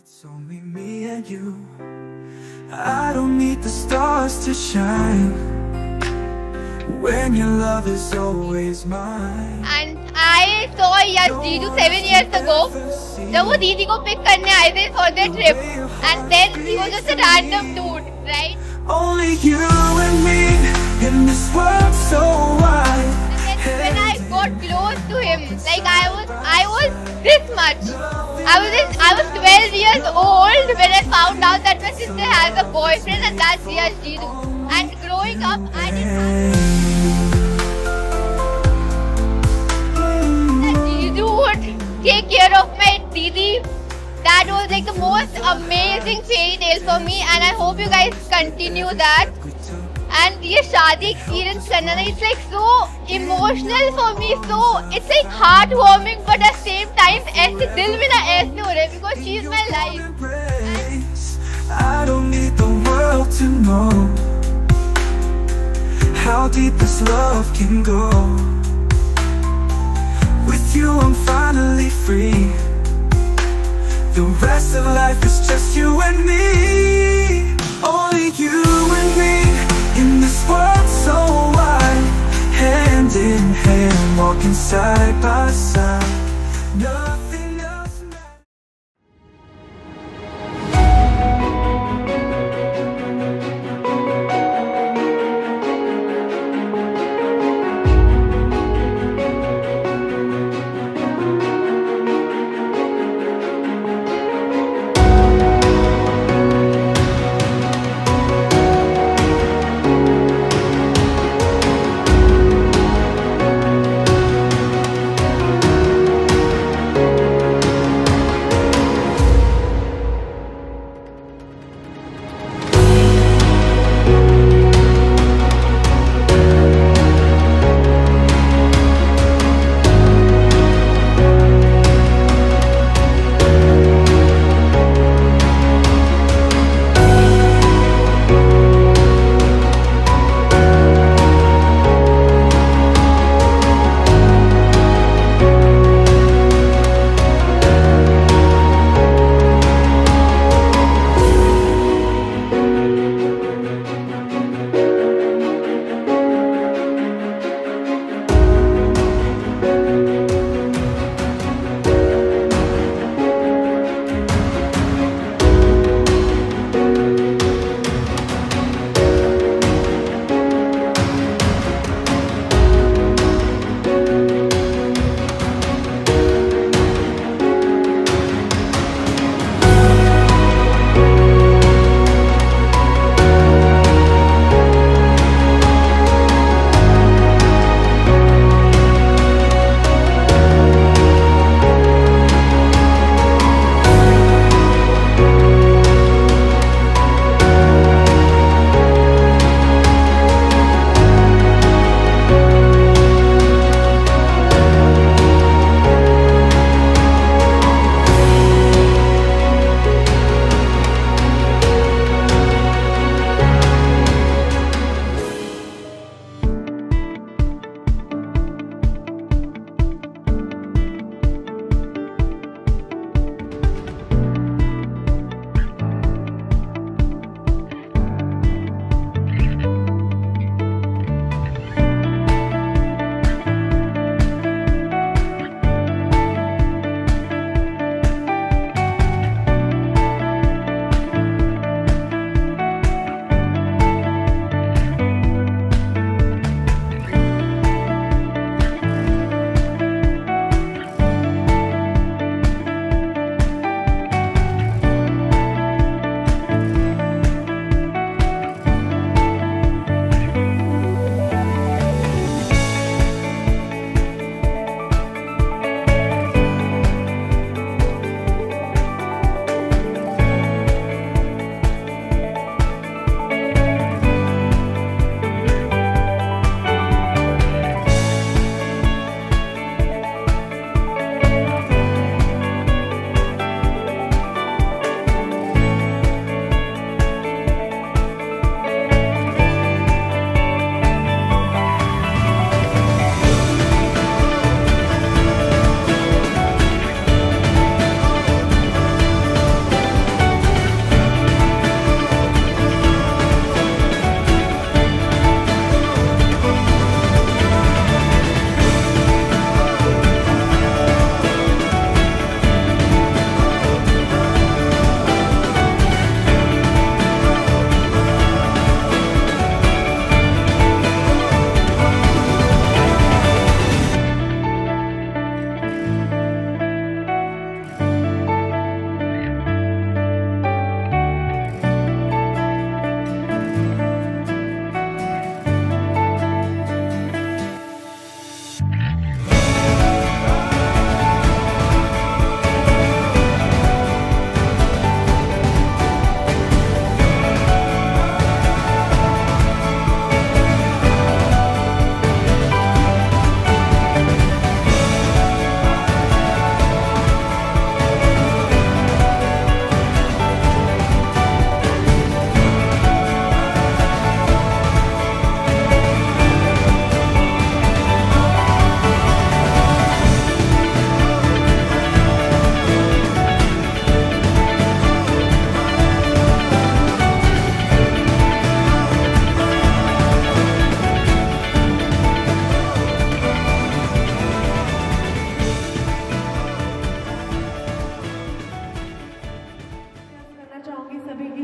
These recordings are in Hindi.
It's only me and you. I don't need the stars to shine when your love is always mine. And I saw Jeetu 7 years ago. जब वो दीदी को pick करने आए थे for their trip, and then he was just a random dude, right? Only you and me in this world so wide. And then when I got close to him, like I was this much. I was 12 years old when I found out that my sister has a boyfriend, and that's Jeetu. And growing up, I didn't have that Jeetu would take care of my Didi. That was like the most amazing fairy tale for me, and I hope you guys continue that. And ये शादी experience करना ना, it's like so emotional for me, so it's like heartwarming, but at the same time ऐसे दिल में ना ऐसे हो रहे, because she is my life. I don't need the world to know how deep this love can go. With you I'm finally free. The rest of life is just you and me. Only you and me in this world so wide. Hand in hand, walking side by side. Nothing else matters.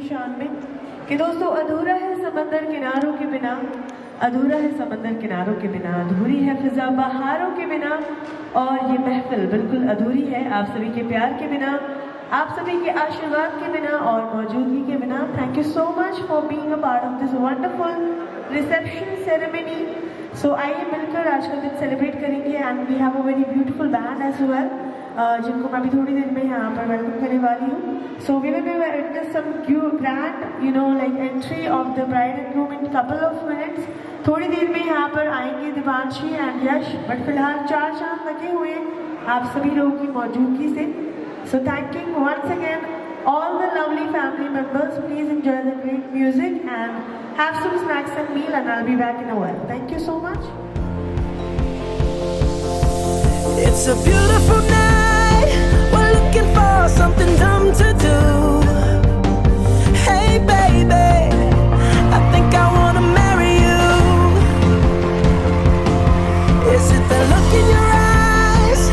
शान में कि दोस्तों अधूरा है समंदर किनारों के बिना, अधूरा है समंदर किनारों के बिना, अधूरी है फिजा बहारों के बिना, और ये महफिल बिल्कुल अधूरी है आप सभी के प्यार के बिना, आप सभी के आशीर्वाद के बिना और मौजूदगी के बिना। Thank you so much for being a part of this wonderful reception ceremony. So आइए मिलकर आज का दिन सेलिब्रेट करेंगे and we have a very beautiful band as well, जिनको मैं भी थोड़ी देर में यहाँ पर वेलकम करने वाली हूँ। So we will witness some grand like entry of the bride and groom in couple of minutes. थोड़ी देर में यहाँ पर आएंगे दिवांशी एंड यश, बट फिलहाल 4 चांद लगे हुए आप सभी लोगों की मौजूदगी से। So thanking once again all the lovely family members. Please enjoy the great music and have some snacks and meal, and I'll be back in a while. Thank you so much. It's a beautiful night. We're looking for something dumb to do. Hey baby, I think I wanna marry you. Is it the look in your eyes,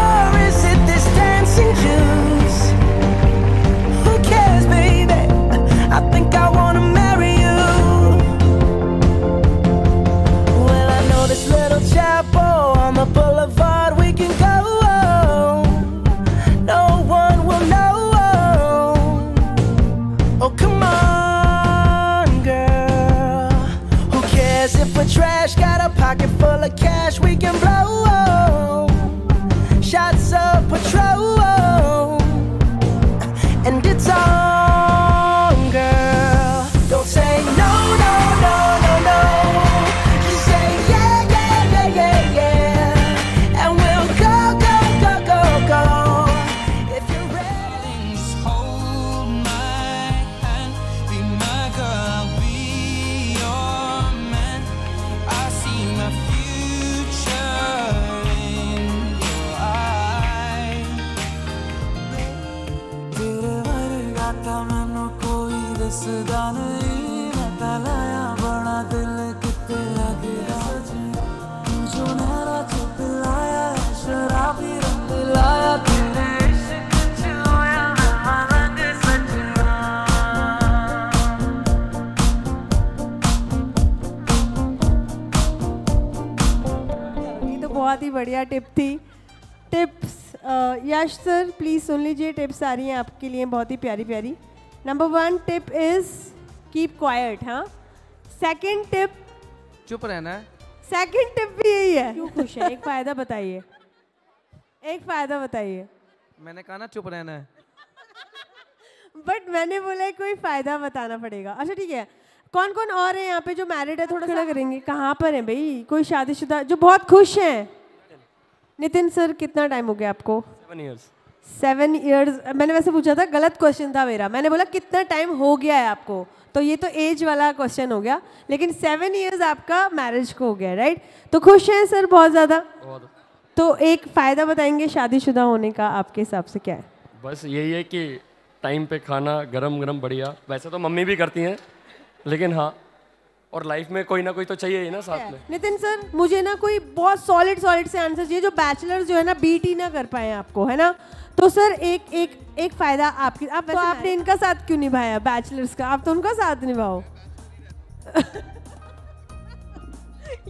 or is it this dancing juice? Who cares, baby? I think I wanna marry you. Well, I know this little chapel on the boulevard we can go. No one will know. Oh, come on, girl. Who cares if we're trash? Got a pocket full of cash we can blow. Shots of Patrol, and it's on, girl. Don't say no, no, no, no, no. Just say yeah, yeah, yeah, yeah, yeah. And we'll go, go, go, go, go. If you're ready, just hold my hand. Be my girl, I'll be your man. I see my future in your eyes. तेरे वर्गा ता मैनू कोई दसदा नहीं, मैं ता लाया बड़ा दिल किते लगदा सजना। तू जो नहरा च पिलाया शराबी रंग लाया, तेरे इश्क च होया मैं मलंग सजना। ये तो बहुत ही बढ़िया टिप थी। टिप्स यश सर प्लीज सुन लीजिए, टिप्स आ रही हैं आपके लिए बहुत ही प्यारी प्यारी। Number 1 tip is keep quiet. हाँ, सेकंड टिप चुप रहना है। सेकंड टिप भी यही है। क्यों खुश है? एक फायदा बताइए, एक फायदा बताइए। मैंने कहा ना चुप रहना है। बट मैंने बोला कोई फायदा बताना पड़ेगा। अच्छा ठीक है, कौन कौन और है यहाँ पे जो मैरिड है? थोड़ा खड़ा करेंगे। कहाँ पर है भाई कोई शादीशुदा जो बहुत खुश हैं? नितिन सर कितना टाइम हो गया आपको? 7 years. 7 years। मैंने वैसे पूछा था, गलत क्वेश्चन था मेरा। मैंने बोला कितना टाइम हो गया है आपको, तो ये तो एज वाला क्वेश्चन हो गया, लेकिन 7 years आपका मैरिज को हो गया, राइट? तो खुश हैं सर बहुत ज़्यादा? तो एक फ़ायदा बताएंगे शादीशुदा होने का आपके हिसाब से क्या है? बस यही है कि टाइम पे खाना गरम गरम बढ़िया। वैसे तो मम्मी भी करती हैं, लेकिन हाँ, और लाइफ में कोई ना कोई तो चाहिए ही ना साथ में। नितिन सर मुझे ना कोई बहुत सॉलिड से आंसर चाहिए, जो बैचलर्स जो है ना बीट ही ना कर पाए आपको, है ना? तो सर एक फायदा आपकी, आप तो आपने इनका साथ क्यों निभाया बैचलर्स का? आप तो उनका साथ निभाओ।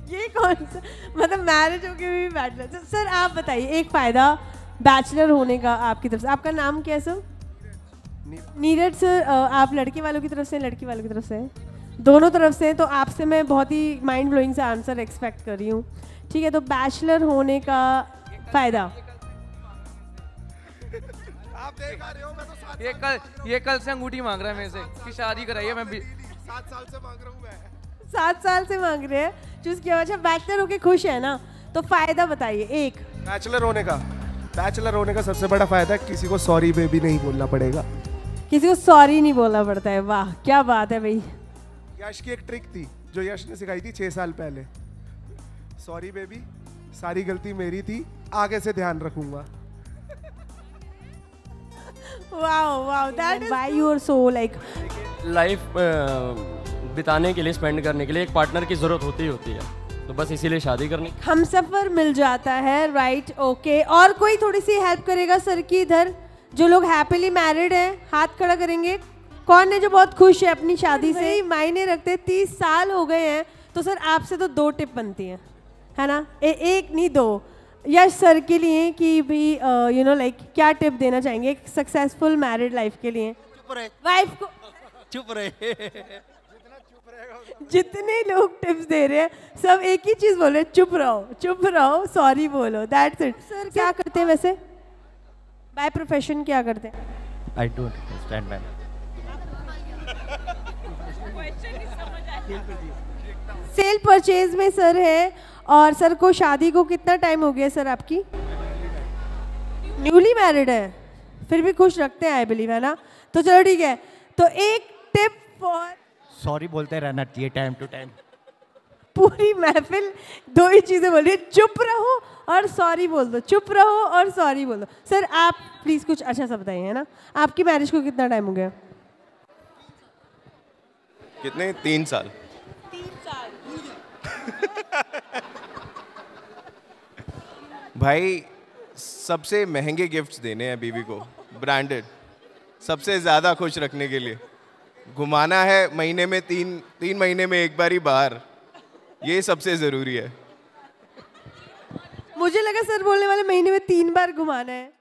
ये कौन सा मतलब मैरिज होके भी बैचलर? सर आप बताइए एक फायदा बैचलर होने का आपकी तरफ से। आपका नाम क्या है सर? नीरज सर। आप लड़के वालों की तरफ से, लड़की वालों की तरफ से? दोनों तरफ से। तो आपसे मैं बहुत ही माइंड ब्लोइंग से आंसर एक्सपेक्ट कर रही हूँ, ठीक है? तो बैचलर होने का फायदा आप देख आ रहे हो, मैं तो ये कल से अंगूठी मांग रहा है मेरे से कि शादी कराइए। मैं 7 साल से मांग रहा हूँ। मैं 7 साल से मांग रहे हैं, चूज किया। अच्छा बैचलर होके खुश है ना, तो फायदा बताइए एक। बैचलर होने का सबसे बड़ा फायदा किसी को सॉरी बेबी नहीं बोलना पड़ेगा। किसी को सॉरी नहीं बोलना पड़ता है। वाह क्या बात है भाई। यश की एक ट्रिक थी जो यश ने सिखाई थी 6 साल पहले। सॉरी बेबी, सारी गलती मेरी थी, आगे से ध्यान रखूंगा। Wow that is why you are so like. Life बिताने के लिए, स्पेंड करने के लिए एक पार्टनर की जरूरत होती है, तो बस इसीलिए शादी करनी। हम सफर मिल जाता है, राइट? ओके, और कोई थोड़ी सी हेल्प करेगा सर की इधर? जो लोग हैप्पीली मैरिड हैं हाथ खड़ा करेंगे। कौन है जो बहुत खुश है अपनी शादी से? मायने रखते 30 साल हो गए हैं तो सर आपसे तो 2 टिप बनती हैं, है ना? एक नहीं 2। यश सर के लिए कि भी यू नो लाइक क्या टिप देना चाहेंगे एक सक्सेसफुल मैरिड लाइफ के लिए? चुप रहे, वाइफ को चुप रहे। जितने लोग टिप्स दे रहे हैं सब एक ही चीज बोल रहे हैं, चुप रहो, सॉरी बोलो, दैट्स इट। सर क्या करते हैं वैसे? बाय प्रोफेशन क्या करते हैं? I don't understand, man. Cell purchase में सर है। और सर को शादी को कितना टाइम हो गया सर आपकी? न्यूली मैरिड है, फिर भी खुश रखते हैं आई बिलीव, है ना? तो चलो ठीक है, तो एक टिप फॉर सॉरी बोलते रहना चाहिए टाइम टू टाइम। पूरी महफिल 2 ही चीजें बोल रही है, चुप रहो और सॉरी बोल दो, चुप रहो और सॉरी बोल दो। सर आप प्लीज कुछ अच्छा सा बताइए, है ना? आपकी मैरिज को कितना टाइम हो गया? कितने? 3 साल। 3 साल। भाई सबसे महंगे गिफ्ट्स देने हैं बीवी को, ब्रांडेड, सबसे ज़्यादा खुश रखने के लिए। घुमाना है महीने में 3 महीने में एक बार ही बाहर, ये सबसे ज़रूरी है। मुझे लगा सर बोलने वाले महीने में 3 बार घुमाना है।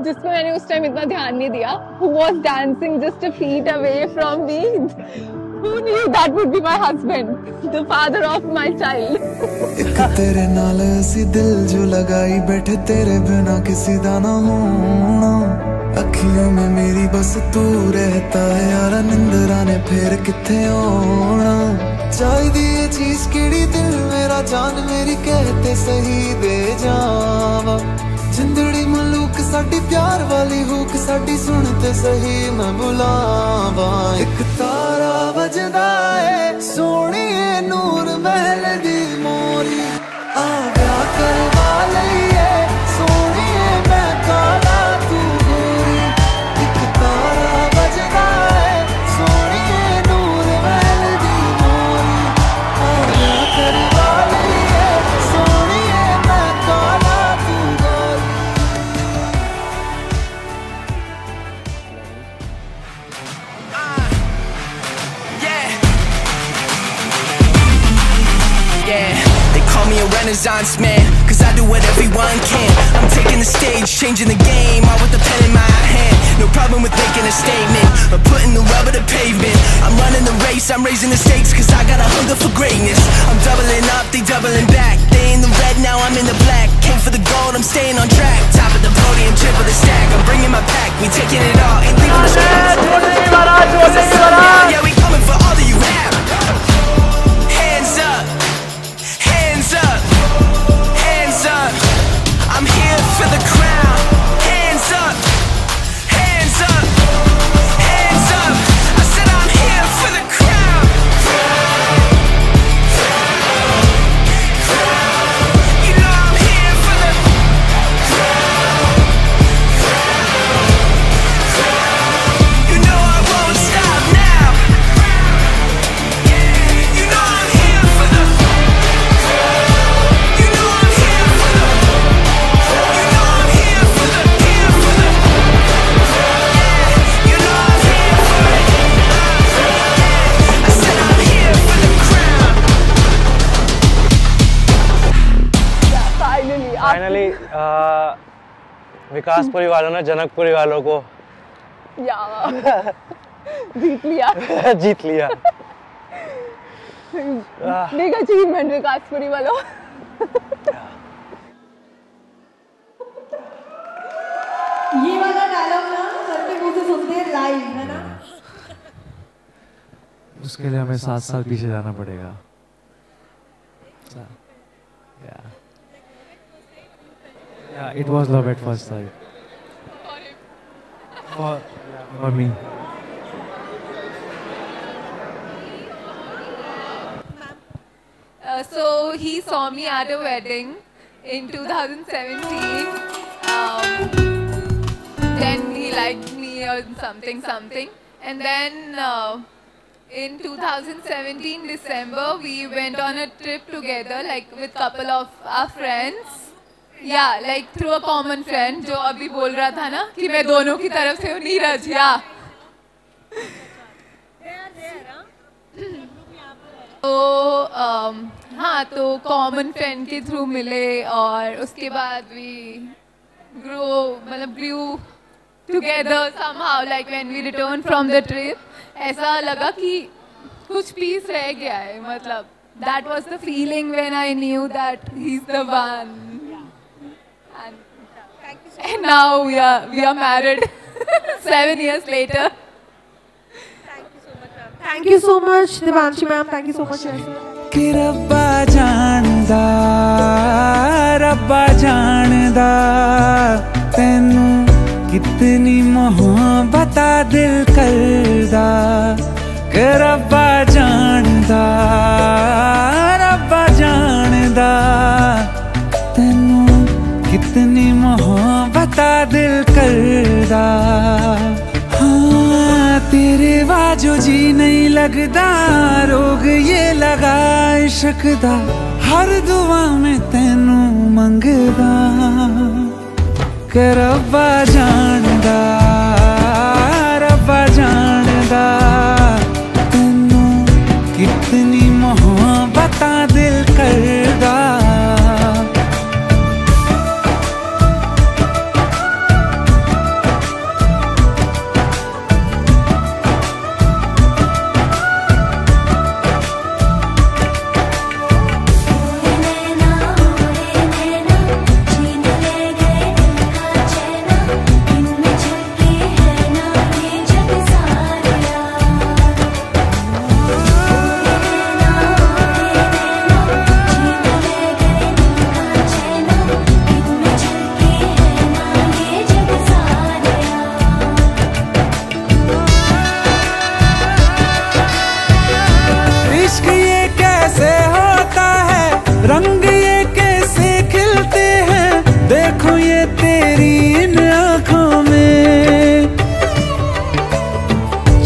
जिसको मैंने उस टाइम इतना ध्यान नहीं दिया, who was dancing just a feet away from me, who knew that would be my husband, the father of my child. एक तेरे नाल सी दिल जो लगाई बैठे, तेरे बिना किसी दा ना होना, अखियों में मेरी बस तू रहता है यारा, निंदरा ने फिर किथे आना। चाहिदी ये चीज केड़ी दिल मेरा जान मेरी कहते सही दे जावा, जिंदड़ी मलूक साडी प्यार वाली हुक साडी सुनते सही मैं बुलावा। एक तारा वजदा है सोहणीए नूर महल दी मोरी, आ गया करवा लईए सोहणीए मैं काला तू गोरी। एक तारा वजदा है सोहणीए नूर महल दी मोरी, आ गया करवा लईए सोहणीए मैं काला तू गोरी। Call me a renaissance man, cause I do what everyone can. I'm taking the stage, changing the game, all with the pen in my hand. No problem with making a statement, or putting the rubber to pavement. I'm running the race, I'm raising the stakes, cause I got a hunger for greatness. I'm doubling up, they doubling back. They in the red, now I'm in the black. Came for the gold, I'm staying on track. Top of the podium, triple the stack. I'm bringing my pack, we taking it all, ain't leaving the streets. Yeah, we coming for all that you have. Hands up. Hands up, hands up, I'm here for the crown. Hands up, hands up, hands up, I said I'm here for the crown. You know I'm here for the crown. Finally Vikaspuri वालों ने जनकपुरी वालों को जीत लिया। जीत लिया। बिग अचीवमेंट विकासपुरी वालों। ये वाला डायलॉग ना सर के मुंह से सुनते हैं लाइव, है ना? उसके लिए हमें 7 साल पीछे जाना पड़ेगा। Yeah, it was love at first sight. For me. So he saw me at a wedding in 2017. Then he liked me or something, and then in 2017 December we went on a trip together, like with couple of our friends. Yeah, like through a common friend जो अभी बोल रहा था ना कि मैं दोनों की तरफ से हूँ, नीरज। या तो हाँ, तो कॉमन फ्रेंड के थ्रू मिले और उसके बाद we grew together somehow. Like when we returned from the trip, ऐसा लगा कि कुछ पीस रह गया है, मतलब that was the feeling when I knew that he's the one. And now we are married 7 years later. Thank you so much Devanshi ma'am, thank you so much. कि रब्बा जानदा तैनू कितनी मोहब्बत दिल करदा। कि रब्बा जानदा तैनू कितनी मोहब्बत दिल करदा। हाँ तेरे बाजो जी नहीं लगदा, रोग ये लगा इश्क दा, हर दुआ में तैनू मंगदा। कि रब्बा जानदा तैनू कितनी मोहब्बत दिल करदा। रंग ये कैसे खिलते हैं, देखो ये तेरी इन आँखों में।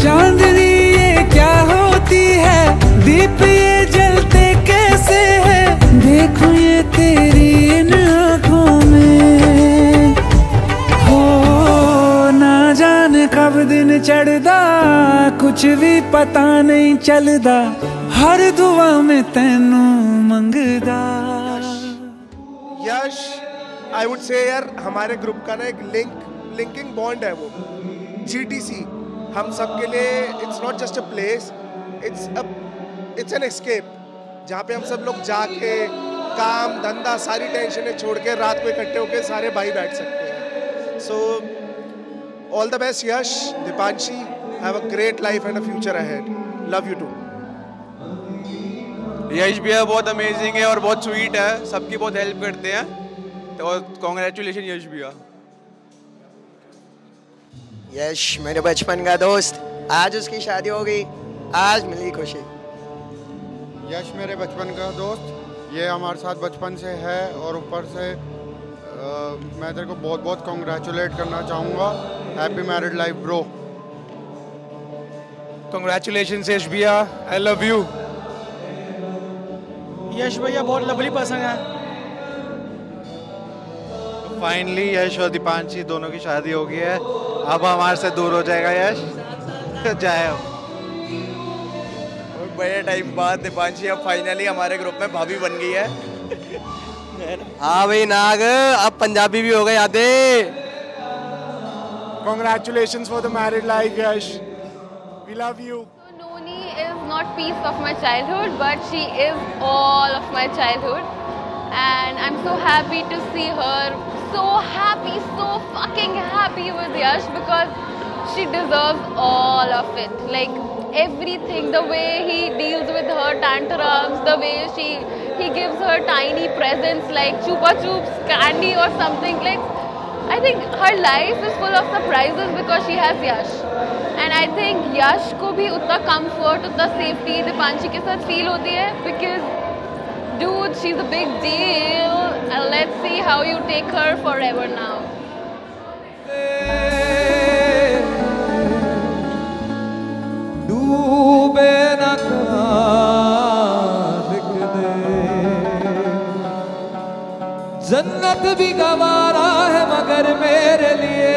चांदनी ये क्या होती है, दीप ये जलते कैसे हैं, देखो ये तेरी इन आँखों में। हो ना जाने कब दिन चढ़दा, कुछ भी पता नहीं चलदा, हर दुआ में तैनू मंगदा। यश आई वुड से यार हमारे ग्रुप का ना एक लिंकिंग बॉन्ड है वो GTC हम सब के लिए। It's not just a place, it's an escape, जहाँ पे हम सब लोग जाके काम धंधा सारी टेंशनें छोड़ के रात को इकट्ठे होके सारे भाई बैठ सकते हैं। So all the best Yash, Deepanshi, have a great life and a future ahead. Love you too. Yash भैया बहुत अमेजिंग है और बहुत स्वीट है, सबकी बहुत हेल्प करते हैं, तो कॉन्ग्रेचुलेशन यश भैया। यश मेरे बचपन का दोस्त, आज उसकी शादी हो गई, आज मिली खुशी। यश मेरे बचपन का दोस्त, ये हमारे साथ बचपन से है और ऊपर से मैं तेरे को बहुत बहुत कॉन्ग्रेचुलेट करना चाहूँगा। Happy married life bro. Congratulation Yash भैया, आई लव यू। यश भैया बहुत लवली पर्सन है। फाइनली यश और दीपांशी दोनों की शादी हो गई है, अब हमारे से दूर हो जाएगा यश। जाए अब। बड़े टाइम बाद दीपांशी अब फाइनली हमारे ग्रुप में भाभी बन गई है। हाँ भाई नाग, अब पंजाबी भी हो गए आधे। Congratulations for the married life, Yash. We love you. Noni is not piece of my childhood, but she is all of my childhood. And I'm so happy to see her so happy, so fucking happy with Yash, because she deserves all of it. Like everything, the way he deals with her tantrums, the way he gives her tiny presents like Chupa Chups candy or something. Like I think her life is full of surprises because she has Yash. And I think Yash को भी उतना comfort, उतना safety दीपांशी के साथ feel होती है, because dude, she's a big deal, and let's see how you take her forever now. डूबे न लिख दे, जन्नत भी गवारा है मगर मेरे लिए।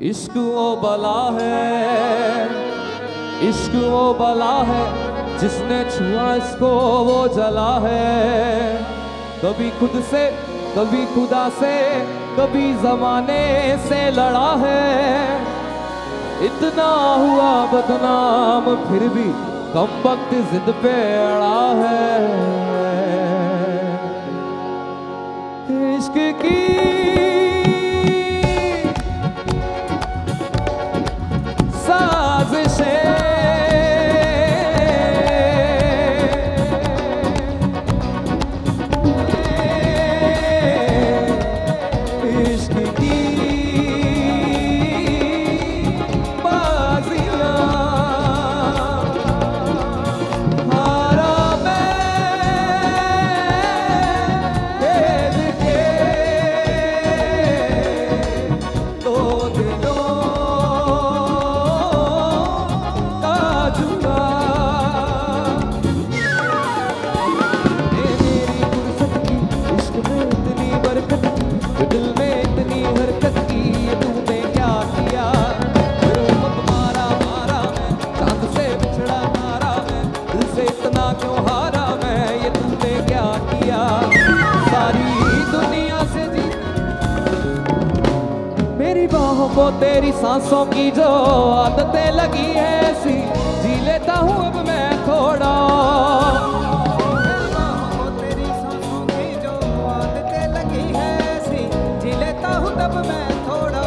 इश्क वो बला है, इश्क वो बला है, जिसने छुआ इसको वो जला है। कभी खुद से, कभी खुदा से, कभी जमाने से लड़ा है। इतना हुआ बदनाम फिर भी कम वक्त जिद पे अड़ा है। इश्क की को तेरी सांसों की जो आदतें लगी है ऐसी, जी लेता हूँ अब मैं थोड़ा। तेरी सांसों की जो आदतें लगी है ऐसी, जी लेता हूँ तब मैं थोड़ा।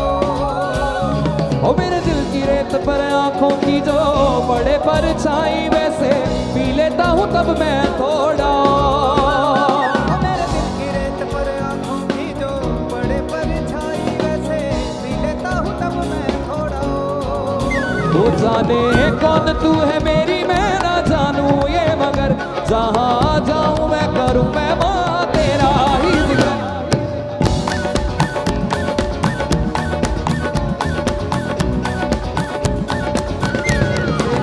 ओ मेरे दिल की रेत पर आंखों की जो बड़े परछाई, वैसे पी लेता हूँ तब मैं थोड़ा। तो जाने कौन तू है मेरी मैं ना जानूं ये, मगर जहाँ जाऊं मैं करूं मैं माँ तेरा ही जिक्र।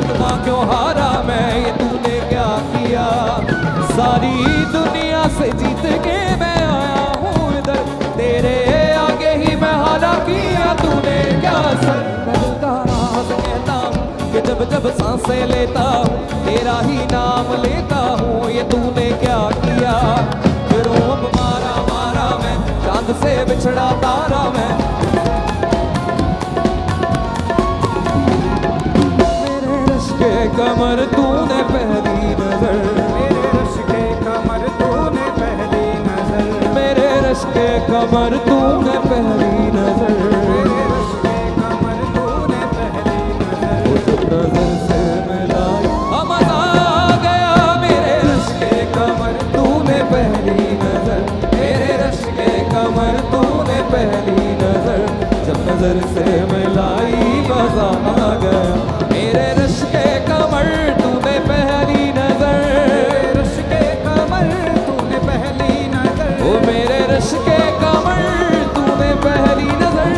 इतना क्यों हारा मैं, ये तूने क्या किया। सारी दुनिया से जीत के मैं आया हूँ इधर, तेरे आगे ही मैं हारा किया। तूने क्या सर कि जब जब सांसें लेता हूँ तेरा ही नाम लेता हूँ, ये तूने क्या किया। फिर अब मारा मारा मैं, चांद से बिछड़ा तारा मैं। मेरे रश के कमर तूने पहली नजर, मेरे रश के कमर तूने पहली नजर, मेरे रश के कमर तूने पहली नजर, नजर से मिलाई मजा आ गया। मेरे रश के कमर तूने पहली नजर, मेरे रश के कमर तूने पहली नजर से मिलाई मजा आ गया। मेरे रश के कमर तूने पहली नजर, रश के कमर तूने पहली नजर, ओ मेरे रश के कमर तूने पहली नजर,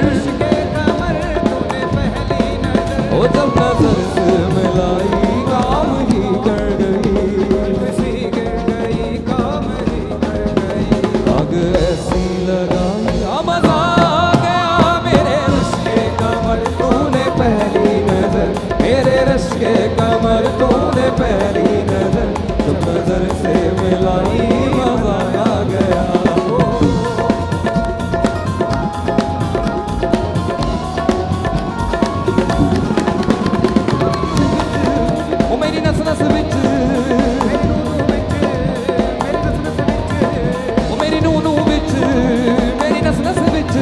रश के कमर तूने पहली नजर, ओ जब नजर से मिलाई काम ही कर गई, किसी गिर गई काम ही कर गई, आग ऐसी लगाई मजा आ गया। मेरे रश के कमर तूने पहली नजर, मेरे रश के कमर तूने पहली नजर, जब नजर से मिलाई मजा आ गया। ओ मेरी नस नस विच, ओ मेरी नू नू विच, मेरी नस नस विच,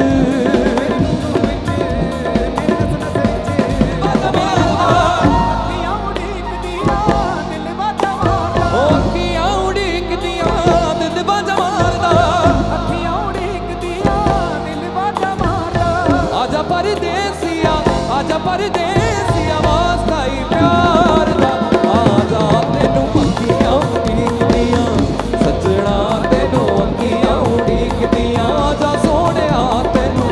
परदेसिया आजा परदेसिया वास्ता ही प्यार दा, आजा तेनू अखियां उड़ीकदियां, सजना तेनू अखियां उड़ीकदियां, आजा सोहणिया तेनू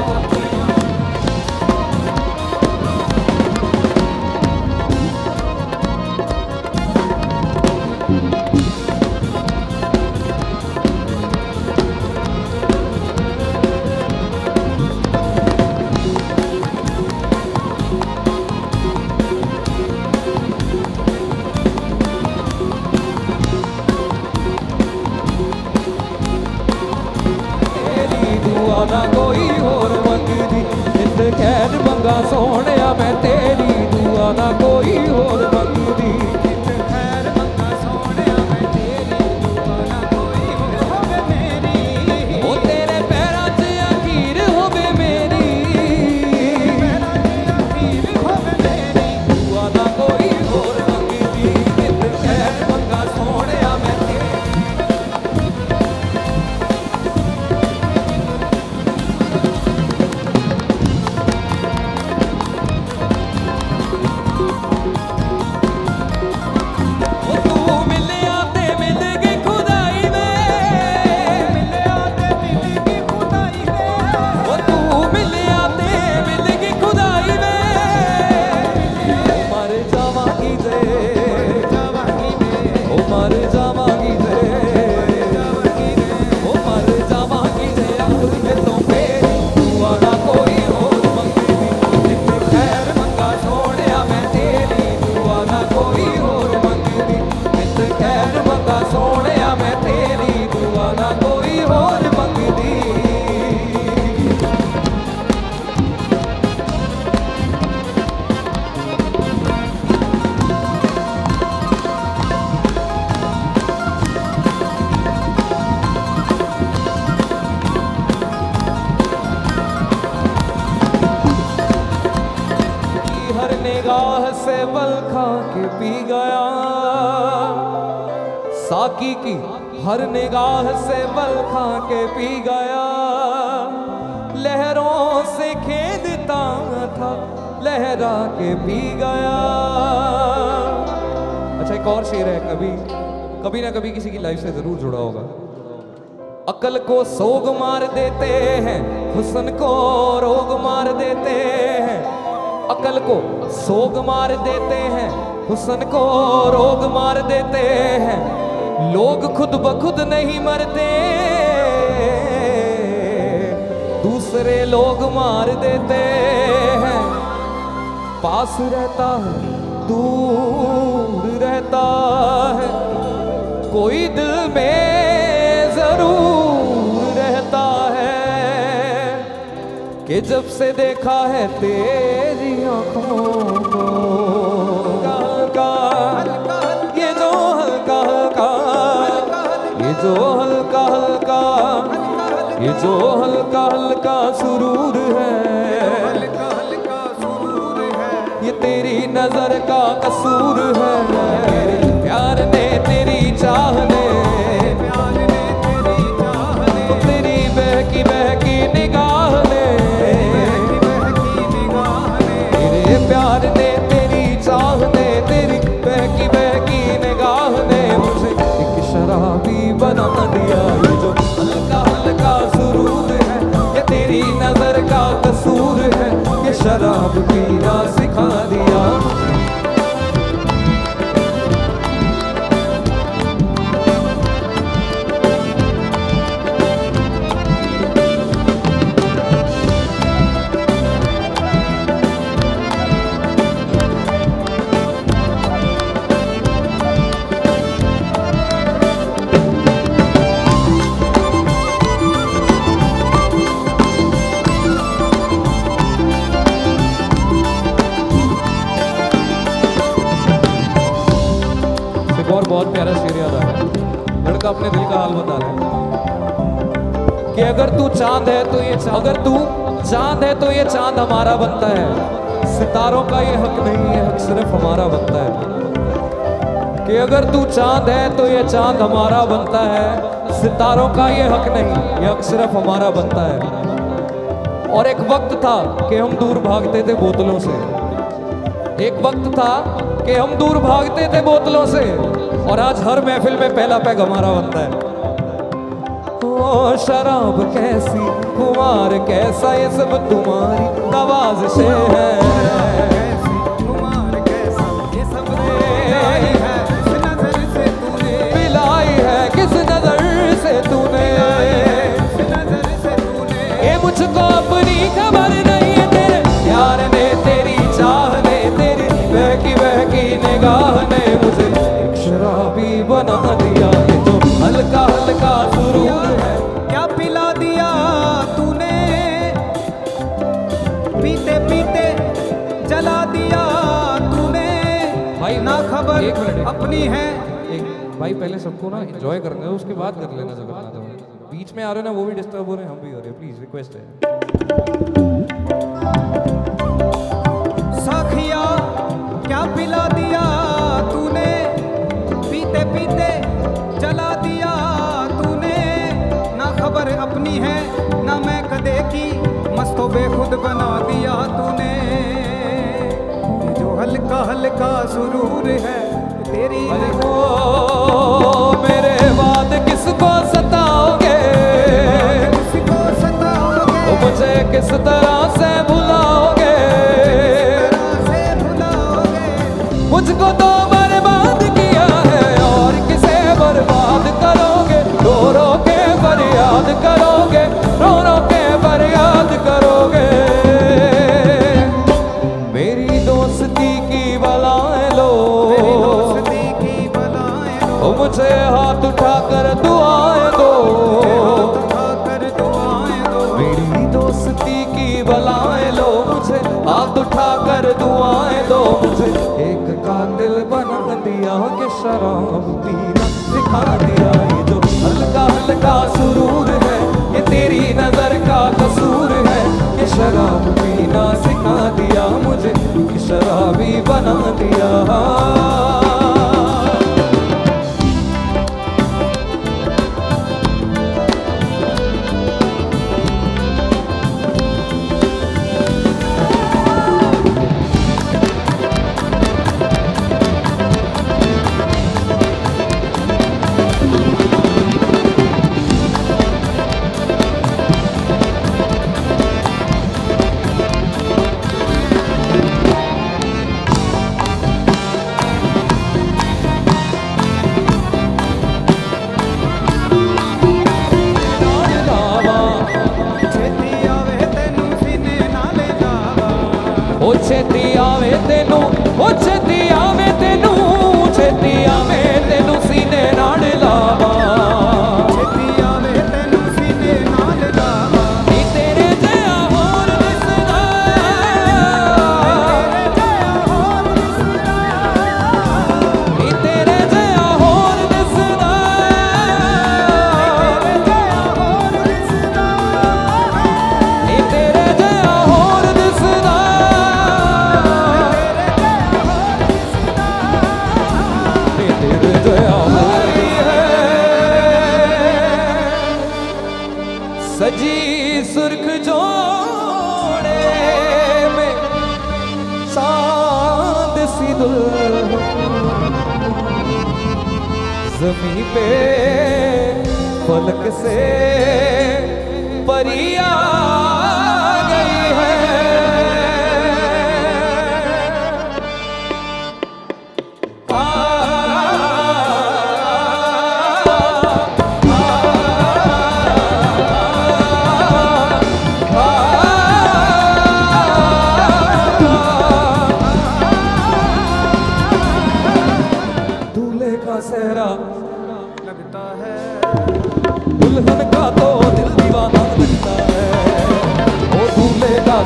ना कोई होर मंगदी, नित खैर मंगा सोहणिया मैं तेरी दुआ ना कोई होर मंगदी, नित खैर मंगा सोहणिया मैं तेरी दुआ ना कोई होर होवे मेरी, ओ तेरे पैरां च अखीर होवे मेरी, पैरां च अखीर होवे मेरी, दुआ ना कोई होर मंगदी, नित खैर मंगा सोहणिया मैं निगाह से बल खा के पी गया, साकी की हर निगाह से बल खा के पी गया, लहरों से खेदता था लहरा के पी गया। अच्छा एक और शेर है, कभी ना कभी किसी की लाइफ से जरूर जुड़ा होगा। अकल को सोग मार देते हैं, हुस्न को रोग मार देते हैं, अकल को सोग मार देते हैं, हुस्न को रोग मार देते हैं, लोग खुद ब खुद नहीं मरते, दूसरे लोग मार देते हैं, पास रहता है दूर रहता है, कोई दिल में जरूर रहता है, कि जब से देखा है तेरी आँखों को, हल्का ये जो हल्का हल्का, ये जो हल्का हल्का, ये जो हल्का हल्का सुरूर है, ये तेरी नजर का कसूर है, प्यार ने तेरी चाह ने, तेरी बहकी बहकी निगाह ने, शराब पीना सिखा दिया। और बहुत प्यारा शेर याद आ रहा है। लड़का अपने दिल का हाल बता रहा है कि अगर तू चांद है तो ये चांद हमारा बनता है, सितारों का ये हक नहीं है, हक सिर्फ हमारा बनता है। कि अगर तू चांद है तो ये चांद हमारा बनता है, सितारों का ये हक नहीं, ये हक सिर्फ हमारा बनता है। और एक वक्त था कि हम दूर भागते थे बोतलों से, एक वक्त था कि हम दूर भागते थे बोतलों से, और आज हर महफिल में पहला पैग हमारा बनता है। ओ शराब कैसी, खुमार कैसा, ये सब तुम्हारी आवाज से है। खुमार कैसा, ये सब पिलाई है किस नजर से तूने, पिलाई है किस नजर से तूने, ये मुझको अपनी खबर नहीं है तेरे प्यार ने, तेरी चाह ने, तेरी बहकी निगाह ने मुझे एक शराबी बना दिया। ये जो हल्का हल्का सुरूर है, क्या पिला दिया तूने, पीते पीते जला दिया तूने। भाई ना खबर अपनी है। भाई पहले सबको ना एंजॉय करना है, उसके बाद कर लेना जब करना था। बीच में आ रहे हो ना, वो भी डिस्टर्ब हो रहे हैं, हम भी हो रहे हैं, प्लीज रिक्वेस्ट है। साखिया क्या पिला दिया तूने, पीते पीते जला दिया तूने। ना खबर अपनी है ना मैं कदे की, मस्तो बेखुद बना दिया तूने। ये जो हल्का हल्का सुरूर है तेरी, मेरे बाद किसको सताओगे, किसको सताओगे, मुझे किस तरह से भुलाओगे, मुझको तो बर्बाद किया है और किसे बर्बाद करोगे, रो रो के फरियाद करोगे, रो रो के फरियाद करोगे। मेरी दोस्ती की बलाएं लो, ओ मुझे हाथ उठाकर दुआएं दो, मेरी दोस्ती की बलाएं लो, मुझे हाथ उठाकर दुआएं दो। मुझे एक कातिल बना दिया कि शराब पीना सिखा दिया। ये जो हल्का हल्का सुरूर है, ये तेरी नजर का कसूर है। ये शराब पीना सिखा दिया मुझे, कि शराबी बना दिया। छेती आवे तेनू, ओ छेती आवे तेनू, छेती आवे तेनू सीने नाल लावा, छेती आवे तेनू सीने नाल लावा। नी तेरे जया होर दिसदा, नी तेरे जया होर दिसदा, नी तेरे जया होर दिसदा। सजी सुर्ख जोड़े में चांद सी दुल्हन, ज़मीं पे फलक से परी आ गई है।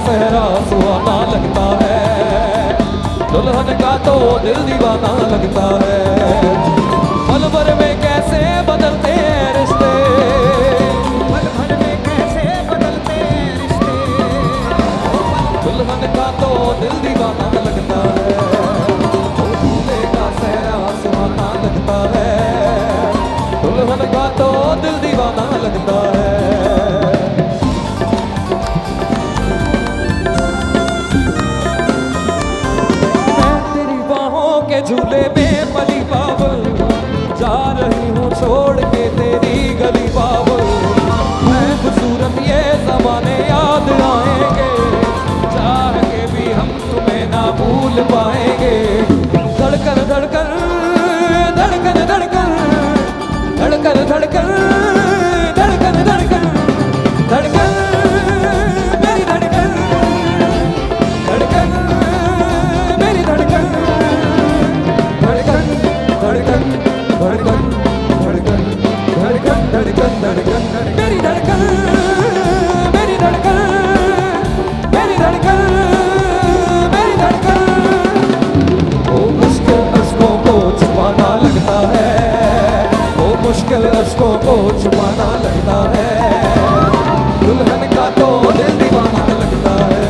सहरा सुहाना लगता है, दुल्हन का तो दिल दीवाना लगता है। पल भर में कैसे बदलते हैं रिश्ते, पल भर में कैसे बदलते हैं रिश्ते, दुल्हन का तो दिल दीवाना लगता है, दूल्हे का सहरा सुहाना लगता है, दुल्हन का तो दिल दीवाना लगता है। मैं तेरी बाहों के झूले में पली बाबुल, जा रही हूँ छोड़ के तेरी गली बाबुल। खूबसूरत ये ज़माने याद आएंगे, चाह के भी हम तुम्हें ना भूल पाएंगे। धड़कन धड़कन धड़कन धड़कन धड़कन धड़कन धड़कन धड़कन धड़कन मेरी धड़कन धड़कन मेरी धड़कन धड़कन धड़कन धड़कन धड़कन धड़कन धड़कन धड़कन मेरी धड़कन मेरी धड़कन मेरी धड़कन मेरी धड़कन। ओ मुश्किल अश्कों को छुपाना लगता है, ओ मुश्किल अश्कों को छुपाना लगता है, दुल्हन का तो दिल दीवाना लगता है।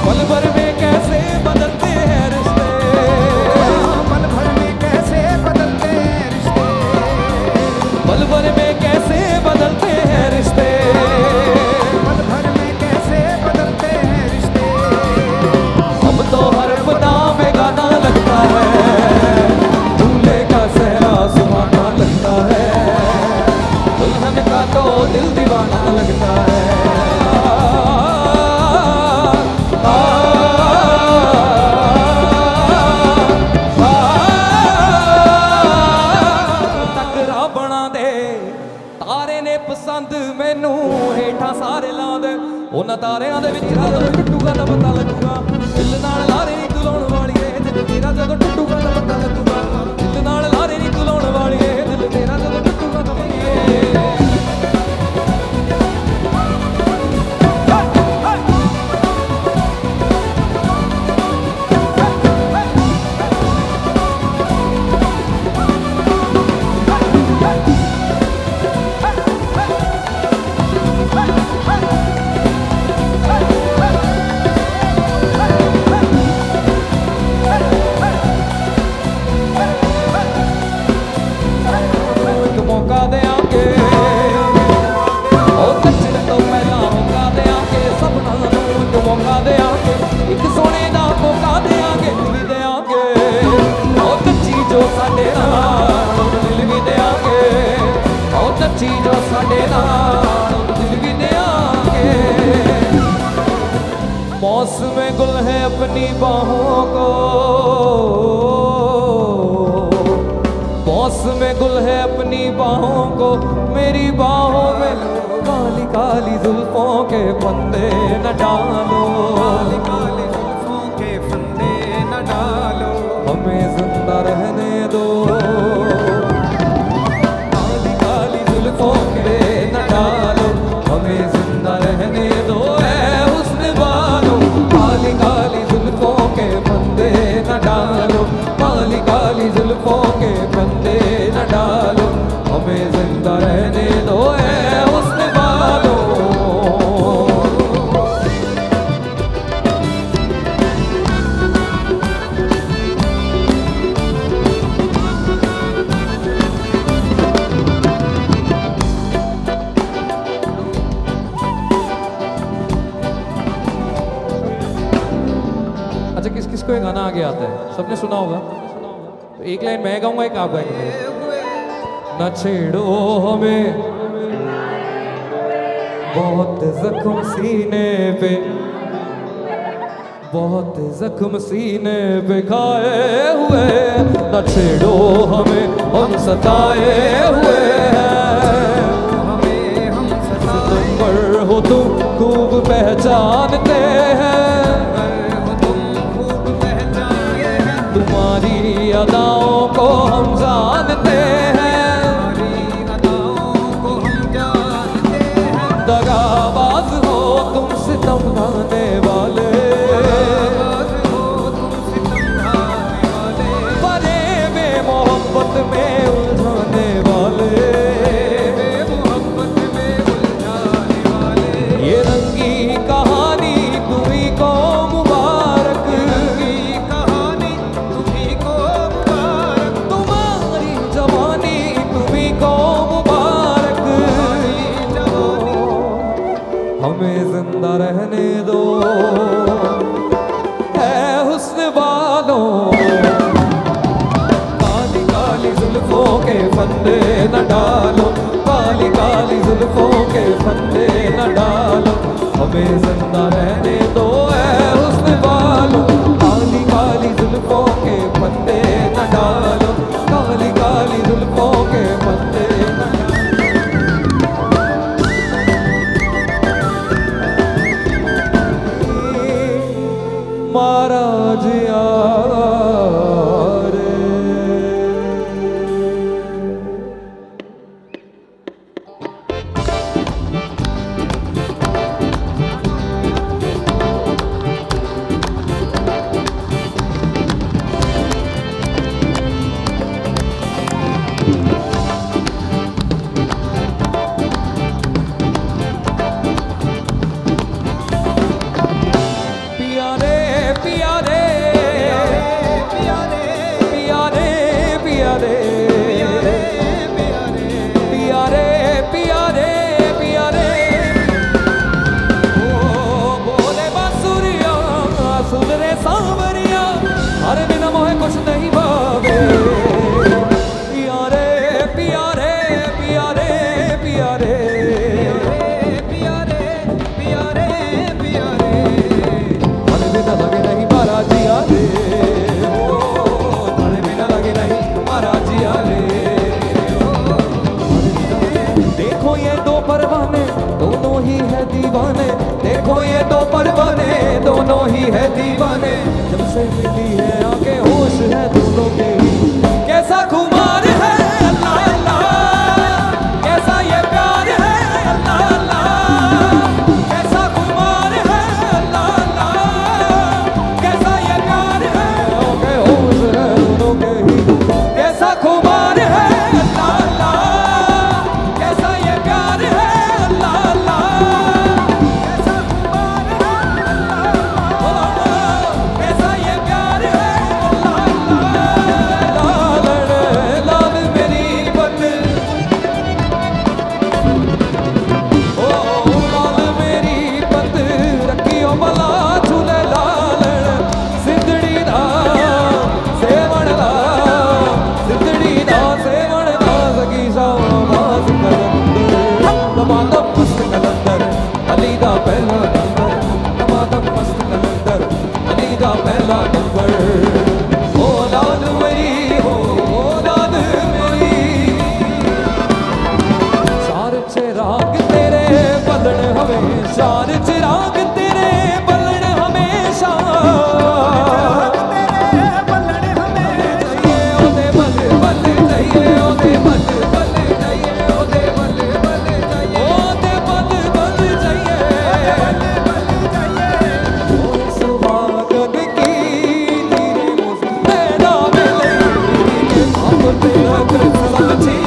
पल भर में कैसे बदलते हैं रिश्ते, पल भर में कैसे बदलते हैं रिश्ते, पल भर में कैसे बदलते हैं रिश्ते, पल भर में कैसे बदलते हैं रिश्ते। अब तो हर पदा में गाना लगता है, दूल्हे का सहरा सुहाना लगता है, दुल्हन का तो दिल दीवाना लगता है। तकरा बना दे तारे ने पसंद मैनू, हेठा सारे ला दे उन्हां तारियां दे विच जदों टुटूगा तां पता लगूगा, दिल नाल लारे नी तुलाउण वाली ए दिल तेरा जदों टुटूगा तां पता लगूगा, दिल नाल लारे नी तुलाउण वाली ए दिल तेरा जदों टुटूगा तां मौका देंगे, और नचने तो पहला मौका देंगे, सबना नूं एक मौका देंगे, एक सोने दा मौका देंगे, दिल भी देंगे, और नची जो साडे नाल दिल भी देंगे, और नची जो साडे नाल दिल भी देंगे। मौसम गुल है अपनी बाहों को, मौसम गुल है अपनी बाहों को, मेरी बाहों में काली काली जुल्फों के फंदे न डालो, काली काली जुल्फों के फंदे न डालो, हमें जिंदा रहने दो, काली काली जुल्फों के न डालो, हमें जिंदा रहने दो ऐ हुस्न वालो, काली काली जुल्फों के फंदे न डालो, काली काली जुल्फों के फंदे न डालो, हमें जिंदा रहने दो ऐ हुस्न वालो। अच्छा किस किस को ये गाना आगे आता है, सबने सुना होगा, तो एक लाइन मैं गाऊंगा एक आप गाएंगे। न छेड़ो हमें बहुत जख्म सीने पे, बहुत जख्म सीने पे खाए हुए, न छेड़ो हमें हम सताए हुए हैं, हमें हम सताए हो तुम खूब पहचानते हैं, तुम्हारी अदाओं को हम जानते हैं, दगाबाज हो तुम सितम ना उलझाने वाले, परे में मोहब्बत में उलझाने वाले, ये रंगी कहानी तुम्ही को मुबारक, कहानी तुम्ही को मुबारक, तुम्हारी जवानी तुम्ही को मुबारक, हमें जिंदा रहने दो है हुस्न वालों, काली काली जुल्फों के फंदे न डालो, काली काली जुल्फों के फंदे न डालो, हमें जिंदा रहने दो है हुस्न वालों, काली काली जुल्फों के फंदे न डालो, काली काली जुल्फों के फंदे न महाराज यार दीवाने, देखो ये दो परवाने दोनों ही है दीवाने, जब से मिली है आगे होश है दोनों के ही, कैसा खुमार है अल्लाह अल्लाह, कैसा ये प्यार है अल्लाह अल्लाह, कैसा खुमार है अल्लाह अल्लाह, कैसा ये प्यार है आगे होश है दोनों के ही, कैसा खुमार है अल्लाह अल्लाह, कैसा ये प्यार है अल्लाह अल्लाह, शान चिराग तेरे बलन हमेशा, चाहिए ओदे बल बल चाहिए, ओदे बल बल चाहिए, ओदे बल बल चाहिए, ओदे बल बल चाहिए, ओए सुहागन की धीरे मुस्कुरा मिले, आप तिलक समझी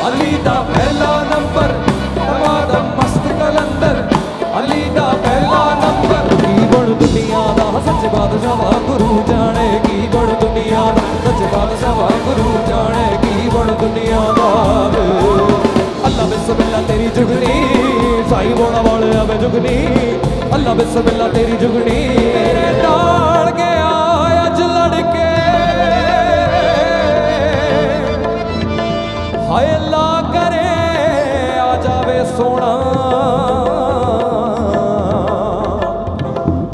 Ali दा पहला नंबर दमादम मस्त कलंदर अली दा पहला नंबर की बड़ दुनिया दा सच बादशाह गुरु जाने की बड़ दुनिया दा सच बादशाह गुरु जाने की बड़ दुनिया दा अल्लाह बिस्मिल्लाह तेरी जुगनी साई बोना वाले अब जुगनी अल्लाह बिस्मिल्लाह तेरी जुगनी तेरे डाल गया अज लड़के हाय अल्लाह करे आ जावे सोना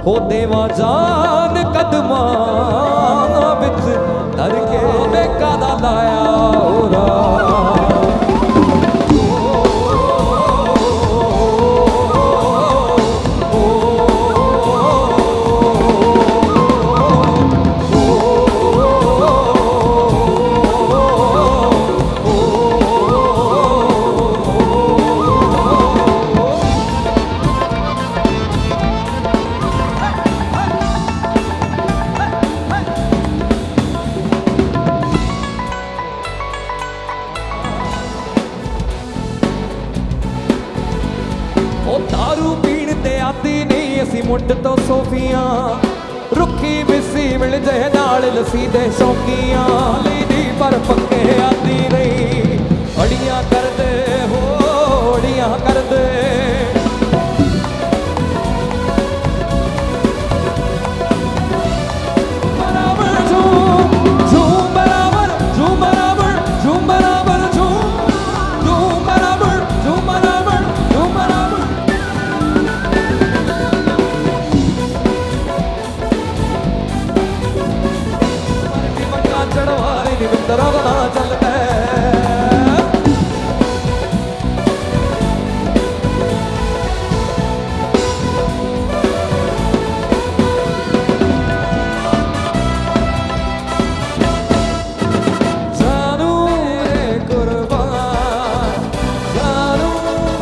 हो देवा जान कदमा बिच धर के बेका दा लाया ओरा मुंड तो सोफिया रुखी मिसी मिल जाए नाल लसी दे शौकियां लीदी पर पक्के आती नहीं अड़ियां कर दे हो अड़ियां कर दे बराबर झूम झूम बराबर झूम बराबर झूम बराबर झूम झूम बराबर झूम बराबर झूम बराबर चढ़वारी निमित्तरा बना चलता जानू मेरे कुर्बान जानू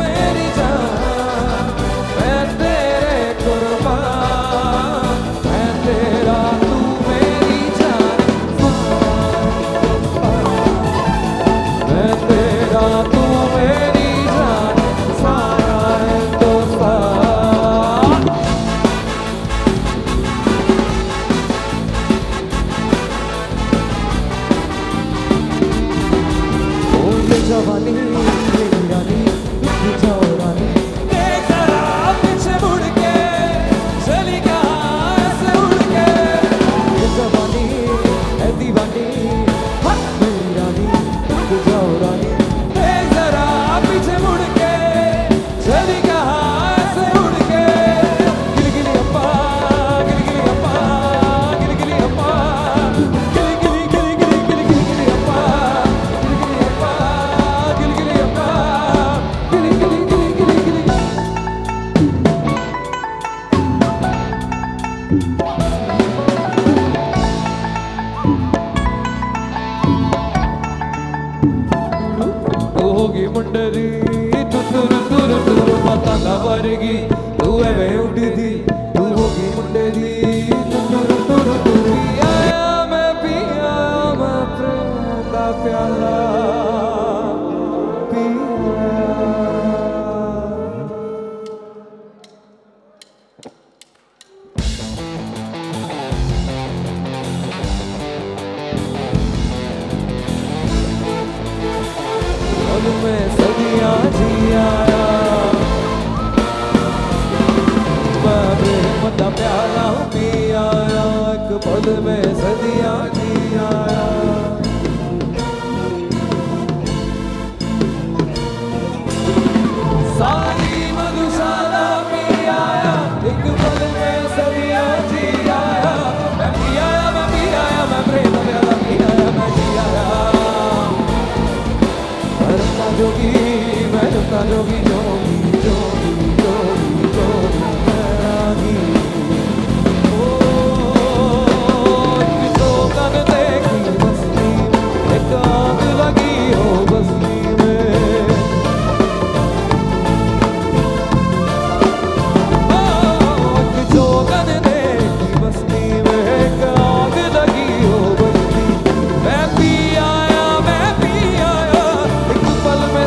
मेरी जान मैं तेरे कुर्बान मैं तेरा तू मेरी जान मैं तेरा तू मेरी जान सारा हिंदुस्तान बोल जवानी मेरी रानी रुक जाओ रानी देख जरा पीछे मुड़ के चली कहाँ ऐसे उड़ के ये जवानी है दीवानी मेरी रानी रुक जाओ रानी देख जरा पीछे मुड़ के चली कहाँ ऐसे उड़ के गिली गिली अप्पा गिली गिली अप्पा गिली गिली अप्पा गिली गिली गिली गिली गिली गिली गिली अप्पा गिली गिली अप्पा गिली गिली अप्पा गिली गिली गिली गिली गिली तू होगी मुंडरी तुर तुर तुर माता का वर्गी तू एवे उड़ी थी तू होगी मुंडरी तुर तुर तुर आया मैं पिया मैं प्रेम का प्याला पिया पल में सदियां जी आया मैं प्रेम का प्याला पी आया एक पल में सदियां जी आया सारी मधुशाला पी आया एक पल में सदियां जी आया मैं पी आया मैं पी आया मैं प्रेम का प्याला पी आया मैं जी आया जोगी मैं रुका जोगी जोगी जोगी जोगी जोगी रागी ओ एक तो कन देखी बस्ती एक आग लगी हो बस्ती में एक जो कन देखी बस्ती में एक आग लगी हो बस्ती मैं पी आया एक पल में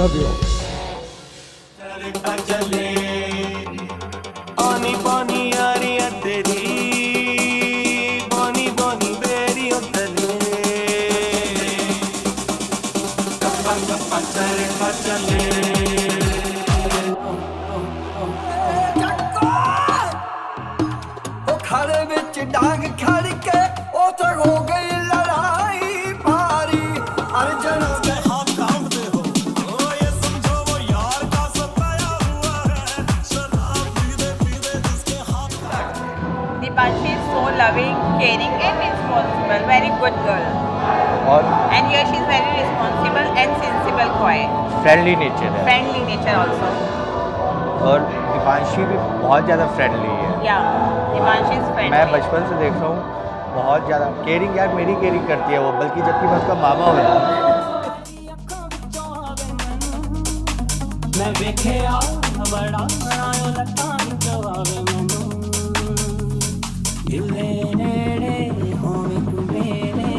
लव यू। पानी पानी यारी तेरी पानी पानी बेरी उतले कप्पा कप्पा चले चले ओ खड़े विच डांग खड़ के ओ तो हो गई लड़ाई भारी अर्जुन के हाथ कांपते हो ओ ये समझो वो यार का सताया हुआ है शराब पीते पीते जिसके हाथ Dipanshi is so loving, caring and responsible, very good girl. और And here she is very responsible and sensible, quiet. Friendly nature है। Friendly nature also. और दीपांशी भी बहुत ज़्यादा फ्रेंडली है। Yeah, Dipanshi is friendly. मैं बचपन से देख रहा हूँ बहुत ज़्यादा केयरिंग, यार मेरी केयरिंग करती है वो, बल्कि जबकि मैं उसका मामा हूँ। मैं देखे बड़ा बनायो लटां जवाब मैनू दिल दे नेड़े होवे तू मेरे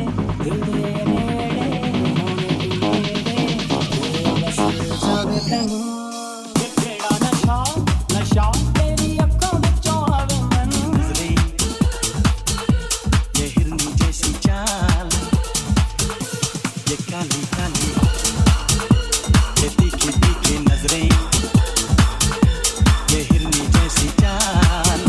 दिल दे नेड़े होवे तू मेरे बस जावे तैनू ये तेरा नशा नशा तेरी अखों विचों आवे मैनू ये हिरनी जैसी चाल ये काली काली ये तीखी तीखी नजरें ये हिरनी जैसी चाल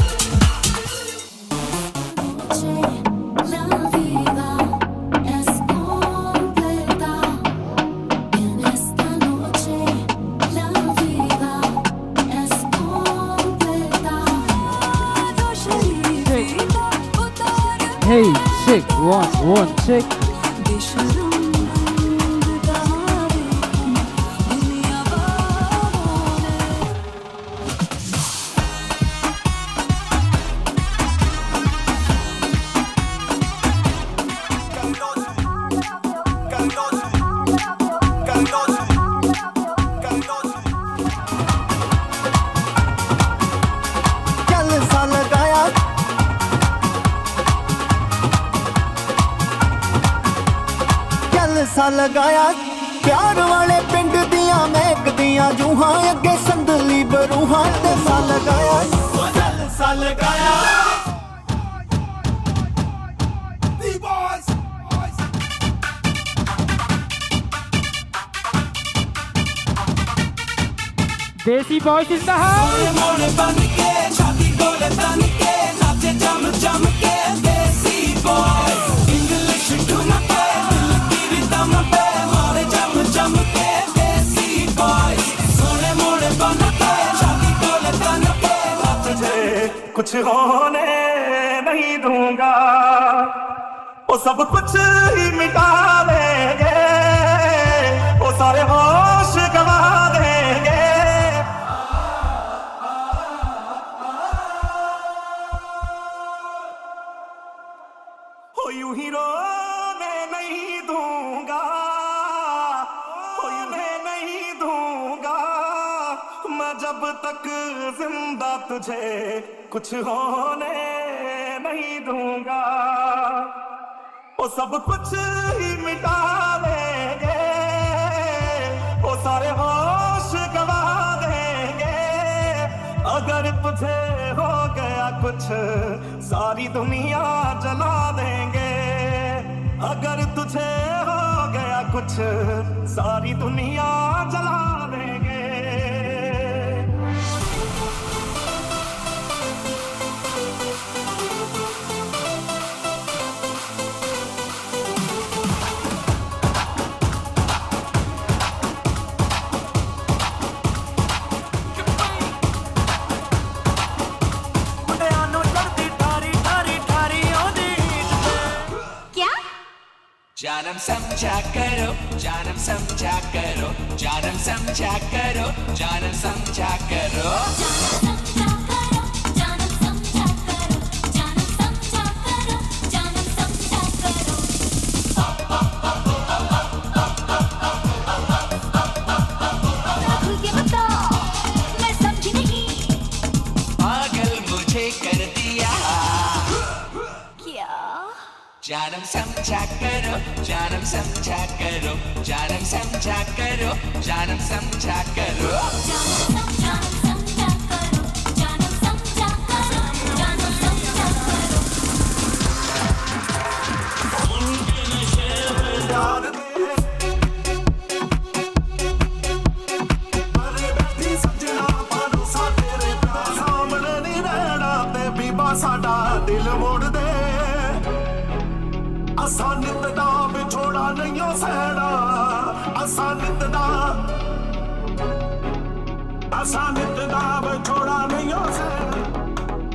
Hey, check, one, check. सा लगाया प्यार वाले पिंड दिया महकदियां जूहां अगे संदली बरूहां ते सा लगाया सा लगाया देसी बॉयज इन द हाउस। मोड़े बन के छाती गोले तन के नाचे जम जम के देसी बॉय इंग्लिश ठुमके कुछ होने नहीं दूंगा वो सब कुछ ही मिटा देंगे वो सारे होश गवा देंगे हो यूं ही रोने नहीं दूंगा हो यूं नहीं दूंगा मैं जब तक जिंदा तुझे कुछ होने नहीं दूंगा वो सब कुछ ही मिटा देंगे वो सारे होश गवा देंगे अगर तुझे हो गया कुछ सारी दुनिया जला देंगे अगर तुझे हो गया कुछ सारी दुनिया जला देंगे जानम समझा करो जानम समझा करो जानम समझा करो जानम समझा करो जानम समझा करो, जानम समझा करो, जानम समझा करो, जानम समझा करो, साडा दिल मोड़ दे असा नित दा विछोड़ा नहीं सहना असा नित दा विछोड़ा नहीं सहना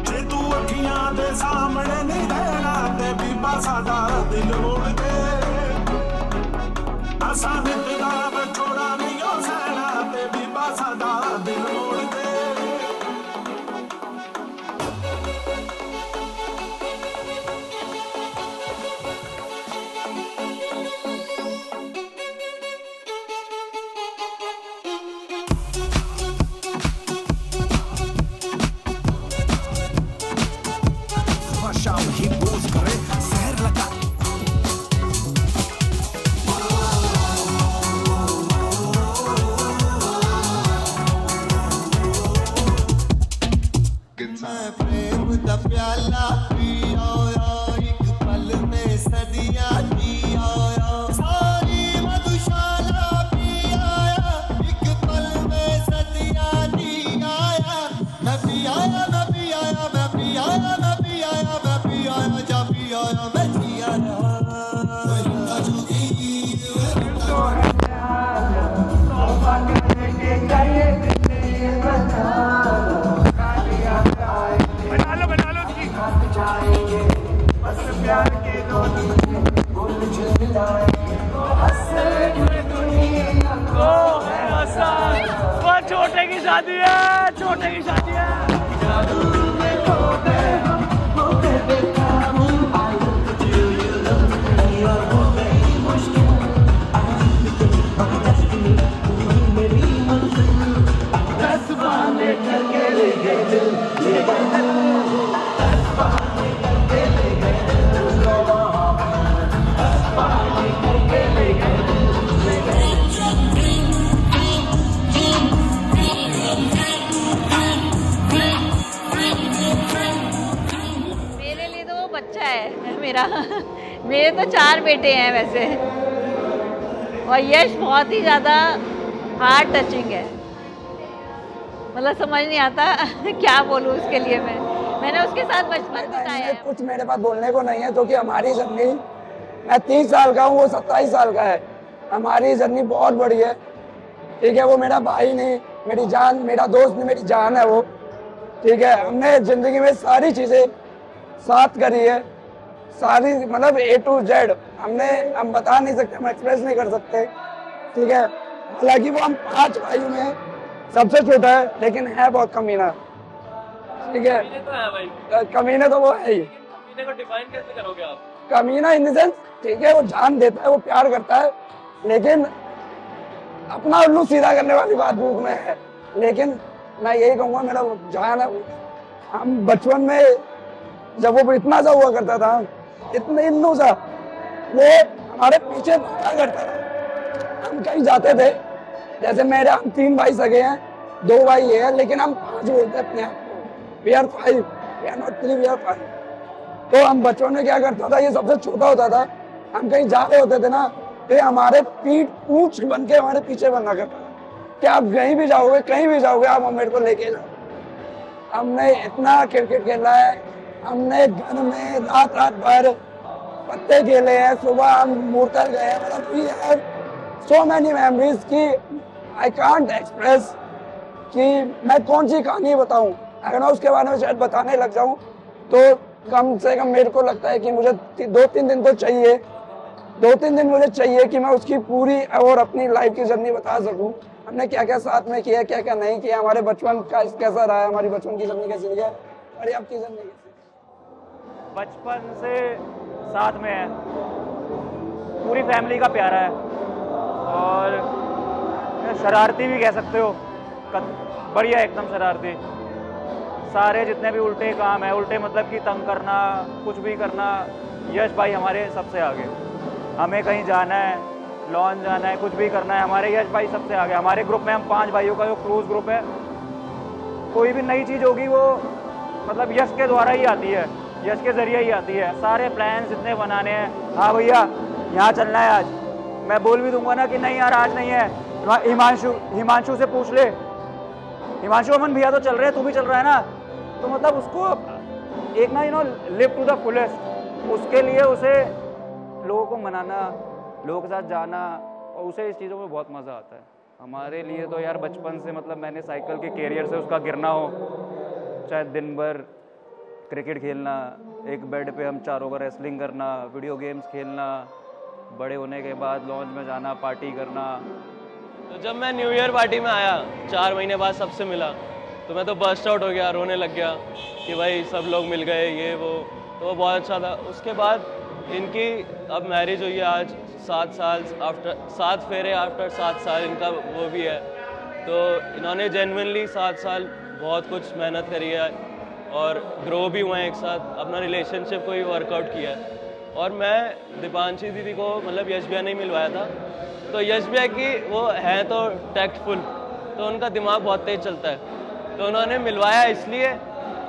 जे तू अखियां दे सामने नहीं रहना ते बीबा साडा दिल मोड़ दे असा नित दा विछोड़ा नहीं सहना ते बीबा साडा दिल मोड़ दे छोटे की शादी है, छोटे की शादी है। मेरे तो 4 बेटे हैं वैसे, और यश बहुत ही ज़्यादा हार्ट टचिंग है, मतलब समझ नहीं आता क्या बोलूँ उसके लिए। मैंने उसके साथ बचपन बिताया है। कुछ मेरे पास बोलने को नहीं है क्योंकि हमारी जर्नी, मैं 30 साल का हूँ, वो 27 साल का है। हमारी जर्नी बहुत बड़ी है, ठीक है। वो मेरा भाई नहीं, मेरी जान, मेरा दोस्त नहीं, मेरी जान है वो, ठीक है। हमने जिंदगी में सारी चीज़ें साथ करी है, सारी मतलब A to Z हम बता नहीं सकते, हम एक्सप्रेस नहीं कर सकते, ठीक है। हालांकि वो हम 5 भाइयों में सबसे छोटा है, लेकिन है बहुत कमीना, ठीक है। कमीना तो वो है ही। कमीने को डिफाइन कैसे करोगे आप? कमीना इन द सेंस, ठीक है, वो जान देता है, वो प्यार करता है, लेकिन अपना उल्लू सीधा करने वाली बात भूख में है। लेकिन मैं यही कहूँगा, मेरा जान है। हम बचपन में जब वो इतना सा हुआ करता था, इतने इन्नू सा, वो हमारे पीछे भागा करता था। हम कहीं जाते थे, जैसे हम 3 भाई सगे हैं, 2 भाई है, लेकिन हम 5 बोलते अपने आप को। We are 5, we are not 3, we are 5। तो हम बचपन में क्या करता था, ये सबसे छोटा होता था, हम कहीं जा रहे होते थे ना, तो हमारे पूंछ बन के हमारे पीछे बना करता था कि आप कहीं भी जाओगे, कहीं भी जाओगे, आप मेरे को लेके जाओ। हमने इतना क्रिकेट खेला है, हमने घर में रात भर पत्ते खेले हैं, सुबह हम मूर्तल गए हैं। मतलब we have so many memories कि आई कांट एक्सप्रेस कि मैं कौन सी कहानी बताऊं। अगर मैं उसके बारे में शायद बताने लग जाऊं तो कम से कम मेरे को लगता है कि मुझे 2-3 दिन तो चाहिए, 2-3 दिन मुझे चाहिए कि मैं उसकी पूरी और अपनी लाइफ की जर्नी बता सकूं। हमने क्या क्या साथ में किया, क्या क्या नहीं किया, हमारे बचपन का कैसा रहा है, हमारी बचपन की जर्नी कैसी रही है और आपकी जर्नी कैसी। बचपन से साथ में है, पूरी फैमिली का प्यारा है, और शरारती भी कह सकते हो, बढ़िया एकदम शरारती। सारे जितने भी उल्टे काम है, उल्टे मतलब कि तंग करना, कुछ भी करना, यश भाई हमारे सबसे आगे। हमें कहीं जाना है, लॉन्च जाना है, कुछ भी करना है, हमारे यश भाई सबसे आगे। हमारे ग्रुप में हम 5 भाइयों का जो क्लोज ग्रुप है, कोई भी नई चीज़ होगी वो मतलब यश के द्वारा ही आती है, यश के ज़रिए ही आती है। सारे प्लान्स इतने बनाने हैं, हाँ भैया यहाँ चलना है आज, मैं बोल भी दूंगा ना कि नहीं यार आज नहीं है, हिमांशु से पूछ ले, हिमांशु अमन भैया तो चल रहे हैं, तू भी चल रहा है ना, तो मतलब उसको एक ना लिव टू द फुलेस्ट, उसके लिए उसे लोगों को मनाना, लोगों के साथ जाना, और उसे इस चीज़ों में बहुत मज़ा आता है। हमारे लिए तो यार बचपन से मतलब मैंने साइकिल के कैरियर से उसका गिरना हो, चाहे दिन भर क्रिकेट खेलना, एक बेड पे हम चारों का रेसलिंग करना, वीडियो गेम्स खेलना, बड़े होने के बाद लॉन्च में जाना, पार्टी करना। तो जब मैं न्यू ईयर पार्टी में आया 4 महीने बाद सबसे मिला, तो मैं तो बर्स्ट आउट हो गया, रोने लग गया कि भाई सब लोग मिल गए ये वो, तो वो बहुत अच्छा था। उसके बाद इनकी अब मैरिज हुई है आज 7 साल आफ्टर, 7 फेरे आफ्टर 7 साल इनका वो भी है। तो इन्होंने जेन्युइनली 7 साल बहुत कुछ मेहनत करी है और ग्रो भी हुए हैं एक साथ, अपना रिलेशनशिप को भी वर्कआउट किया है। और मैं दीपांशी दीदी को मतलब यश भैया ने मिलवाया था, तो यश भैया की वो है तो टैक्टफुल, तो उनका दिमाग बहुत तेज चलता है, तो उन्होंने मिलवाया इसलिए,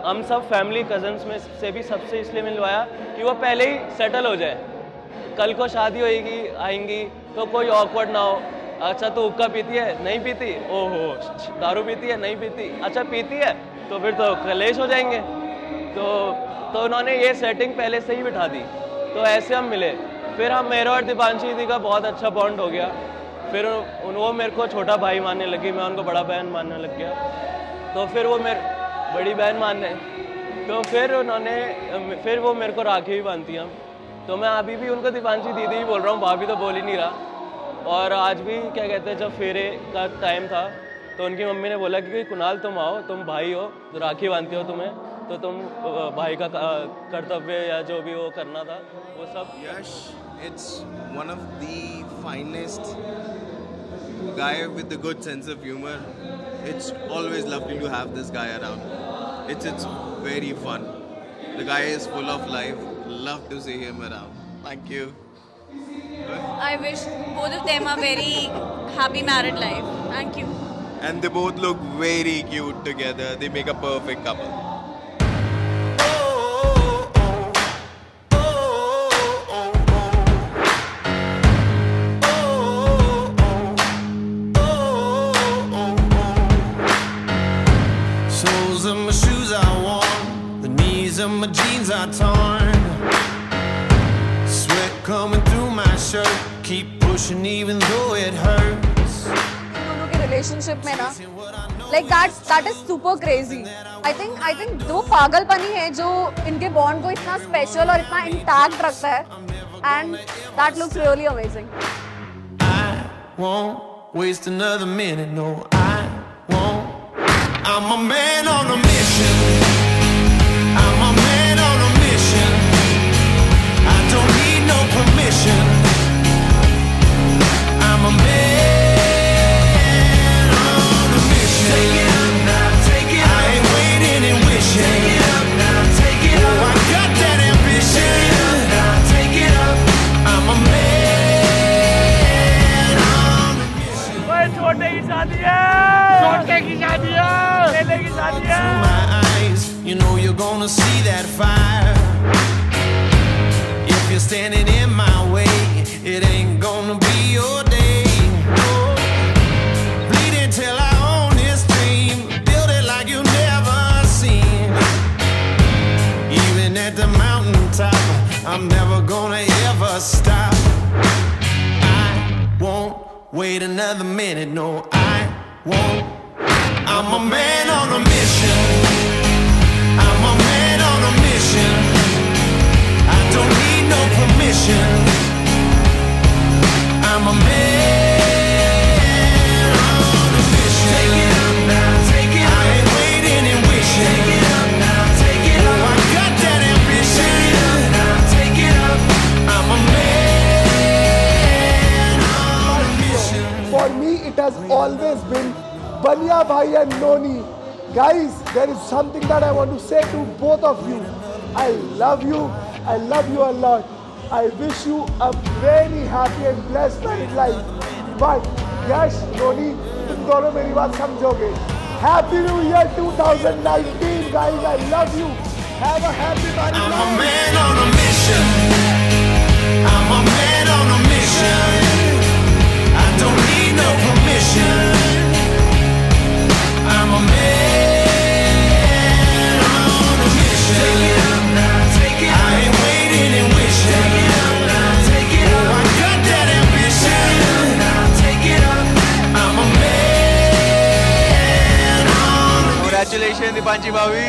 हम सब फैमिली कजन्स में से भी सबसे इसलिए मिलवाया कि वो पहले ही सेटल हो जाए, कल को शादी होएगी आएंगी तो कोई ऑकवर्ड ना हो। अच्छा तो हुक्का पीती है, नहीं पीती, ओहो दारू पीती है, नहीं पीती, अच्छा पीती है, तो फिर तो कलेश हो जाएंगे। तो उन्होंने ये सेटिंग पहले से ही बिठा दी, तो ऐसे हम मिले। फिर हम मेरा और दीपांशी दीदी का बहुत अच्छा बॉन्ड हो गया, फिर वो मेरे को छोटा भाई मानने लगी, मैं उनको बड़ा बहन मानने लग गया, तो फिर वो मेरे बड़ी बहन मानने, तो फिर वो मेरे को राखी भी बांधती हैं। तो मैं अभी भी उनको दीपांशी दीदी ही बोल रहा हूँ, भाभी तो बोल ही नहीं रहा। और आज भी क्या कहते हैं, जब फेरे का टाइम था तो उनकी मम्मी ने बोला कि कुणाल तुम आओ, तुम भाई हो तो राखी बांधते हो तुम्हें, तो तुम भाई का कर्तव्य या जो भी वो करना था वो सब। यश, it's one of the finest guy with the good sense of humor. It's always lovely to have this guy around. It's very fun. The guy is full of life. Love to see him around. Thank you. I wish both of them a very happy married life. Thank you. And they both look very cute together. They make a perfect couple. Soles of my shoes are worn, the knees of my jeans are torn. Sweat coming through my shirt, keep pushing even though it hurts. दोनों के रिलेशनशिप में ना, like that is super crazy. I think दो पागलपनी है जो इनके बॉन्ड को इतना स्पेशल और इतना इंटैक्ट रखता है, and that looks really amazing. Won't waste another minute, no I won't. I'm a man on a mission. I'm a man on a mission. I don't need no permission. I'm a man on a mission. Take it up now, take it up. I ain't waiting and wishing. Take it up now, take it up. Oh, I got that ambition. Take it up now, take it up. I'm a man on a mission. ओए छोटे की शादी है, छोटे की शादी है, मेले की शादी है। My eyes, you know you're gonna see that fire. If you're standing in my way, it ain't gonna be your day. Bleeding till I own this dream, build it like you've never seen. Even at the mountaintop, I'm never gonna ever stop. I won't wait another minute, no I won't. I'm a man on a mission. I'm a man on a mission. I don't need no permission. I'm a man on a mission. Take it up now, take it up. I ain't waiting and wishing. Take it up now, take it up. Oh, I got that ambition. Take it up now, take it up. I'm a man on a mission. For me, it has always been Banya Bhai and Noni. Guys, there is something that I want to say to both of you. I love you I love you a lot. I wish you a very happy and blessed married life. But Yash, Roni, तुम दोनों मेरी बात समझोगे. Happy New Year 2019, guys. I love you. Have a happy married life. I'm a man on a mission. I'm a man on a mission. I don't need no permission. I'm a man on a mission. Take it up now, take it up. I ain't waiting and wishing. Take it up now, take it up. I got that ambition. Take it up now, take it up. I'm a man on a mission. Congratulations, Dipanji Bhavi.